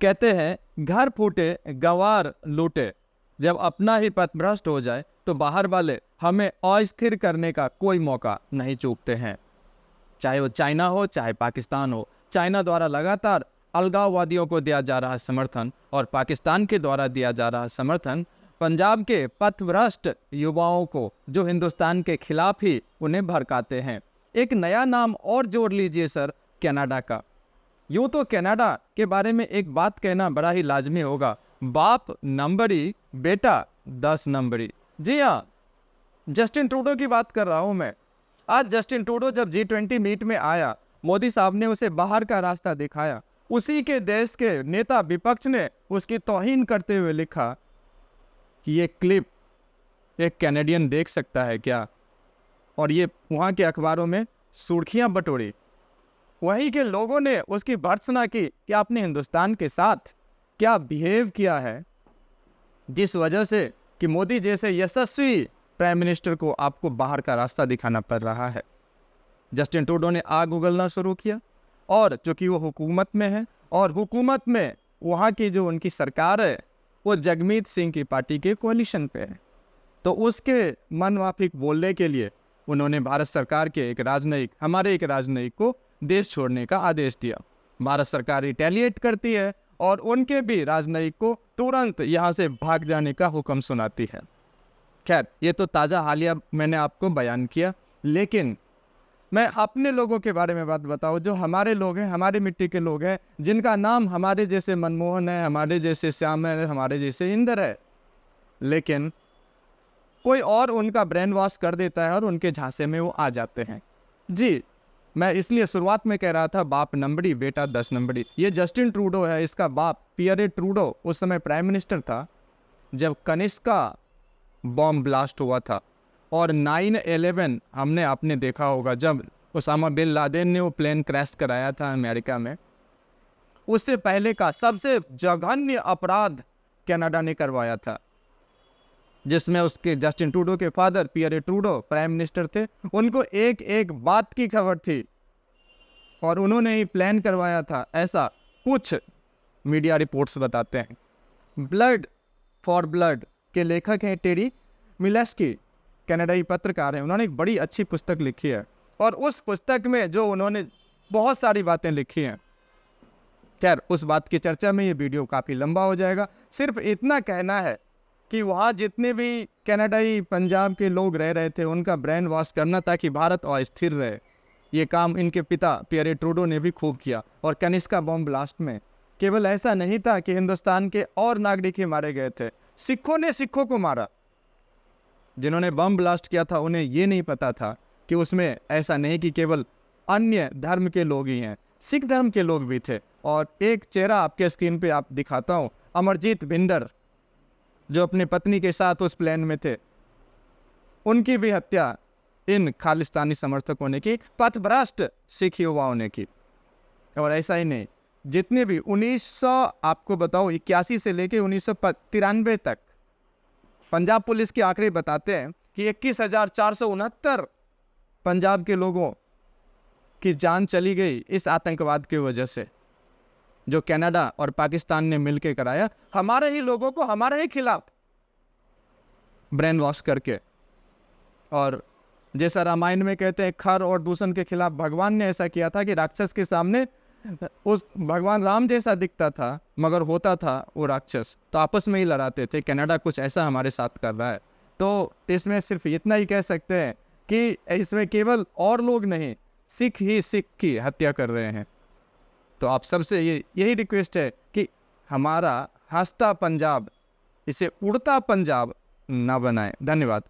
कहते हैं घर फूटे गंवार लूटे। जब अपना ही पथ भ्रष्ट हो जाए तो बाहर वाले हमें अस्थिर करने का कोई मौका नहीं चूकते हैं। चाहे वो चाइना हो चाहे पाकिस्तान हो। चाइना द्वारा लगातार अलगाववादियों को दिया जा रहा समर्थन और पाकिस्तान के द्वारा दिया जा रहा समर्थन पंजाब के पथभ्रष्ट युवाओं को, जो हिंदुस्तान के खिलाफ ही उन्हें भड़काते हैं। एक नया नाम और जोड़ लीजिए सर, कनाडा का। यूं तो कनाडा के बारे में एक बात कहना बड़ा ही लाजमी होगा, बाप नंबरी बेटा 10 नंबरी। जी हाँ, जस्टिन ट्रूडो की बात कर रहा हूं मैं। आज जस्टिन ट्रूडो जब G20 मीट में आया, मोदी साहब ने उसे बाहर का रास्ता दिखाया। उसी के देश के नेता विपक्ष ने उसकी तौहीन करते हुए लिखा कि ये क्लिप एक कैनेडियन देख सकता है क्या, और ये वहाँ के अखबारों में सुर्खियां बटोरी। वहीं के लोगों ने उसकी भर्त्सना की कि आपने हिंदुस्तान के साथ क्या बिहेव किया है, जिस वजह से कि मोदी जैसे यशस्वी प्राइम मिनिस्टर को आपको बाहर का रास्ता दिखाना पड़ रहा है। जस्टिन ट्रूडो ने आग उगलना शुरू किया, और चूंकि वो हुकूमत में है और हुकूमत में वहाँ की जो उनकी सरकार है वो जगमीत सिंह की पार्टी के कोalition पे है, तो उसके मनमाफिक बोलने के लिए उन्होंने भारत सरकार के हमारे एक राजनयिक को देश छोड़ने का आदेश दिया। भारत सरकार रिटेलिएट करती है और उनके भी राजनयिक को तुरंत यहाँ से भाग जाने का हुक्म सुनाती है। खैर, ये तो ताज़ा हालिया मैंने आपको बयान किया, लेकिन मैं अपने लोगों के बारे में बात बताऊं, जो हमारे लोग हैं, हमारी मिट्टी के लोग हैं, जिनका नाम हमारे जैसे मनमोहन है, हमारे जैसे श्याम है, हमारे जैसे इंदर है, लेकिन कोई और उनका ब्रेन वॉश कर देता है और उनके झांसे में वो आ जाते हैं। जी, मैं इसलिए शुरुआत में कह रहा था बाप नंबरी बेटा 10 नंबरी। ये जस्टिन ट्रूडो है, इसका बाप पियरे ट्रूडो उस समय प्राइम मिनिस्टर था जब कनिष्का बॉम्ब ब्लास्ट हुआ था, और 9/11 हमने आपने देखा होगा जब उसामा बिन लादेन ने वो प्लेन क्रैश कराया था अमेरिका में। उससे पहले का सबसे जघन्य अपराध कनाडा ने करवाया था, जिसमें उसके जस्टिन ट्रूडो के father Pierre Trudeau prime minister थे। उनको एक एक बात की खबर थी और उन्होंने ही प्लान करवाया था, ऐसा कुछ मीडिया रिपोर्ट्स बताते हैं। ब्लड फॉर ब्लड के लेखक हैं टेरी मिलेस्की, कनाडाई पत्रकार हैं। उन्होंने एक बड़ी अच्छी पुस्तक लिखी है, और उस पुस्तक में जो उन्होंने बहुत सारी बातें लिखी हैं, खैर उस बात की चर्चा में ये वीडियो काफ़ी लंबा हो जाएगा। सिर्फ इतना कहना है कि वहाँ जितने भी कनाडाई पंजाब के लोग रह रहे थे उनका ब्रेन वॉश करना ताकि भारत अस्थिर रहे, ये काम इनके पिता पियरे ट्रूडो ने भी खूब किया। और कनिष्का बॉम्ब ब्लास्ट में केवल ऐसा नहीं था कि हिंदुस्तान के और नागरिक ही मारे गए थे, सिखों ने सिखों को मारा। जिन्होंने बम ब्लास्ट किया था उन्हें ये नहीं पता था कि उसमें ऐसा नहीं कि केवल अन्य धर्म के लोग ही हैं, सिख धर्म के लोग भी थे। और एक चेहरा आपके स्क्रीन पे आप दिखाता हूँ, अमरजीत बिंदर, जो अपनी पत्नी के साथ उस प्लेन में थे, उनकी भी हत्या इन खालिस्तानी समर्थकों ने की, पथभ्रष्ट सिख युवाओं ने की। और ऐसा ही नहीं, जितने भी 1900 आपको बताओ 81 से लेके 1993 तक पंजाब पुलिस के आंकड़े बताते हैं कि 21,469 पंजाब के लोगों की जान चली गई इस आतंकवाद की वजह से, जो कनाडा और पाकिस्तान ने मिलकर कराया, हमारे ही लोगों को हमारे ही खिलाफ ब्रेन वॉश करके। और जैसा रामायण में कहते हैं, खर और दूषण के खिलाफ भगवान ने ऐसा किया था कि राक्षस के सामने उस भगवान राम जैसा दिखता था मगर होता था वो राक्षस, तो आपस में ही लड़ाते थे। कनाडा कुछ ऐसा हमारे साथ कर रहा है। तो इसमें सिर्फ इतना ही कह सकते हैं कि इसमें केवल और लोग नहीं, सिख ही सिख की हत्या कर रहे हैं। तो आप सबसे यही रिक्वेस्ट है कि हमारा हंसता पंजाब इसे उड़ता पंजाब ना बनाएं। धन्यवाद।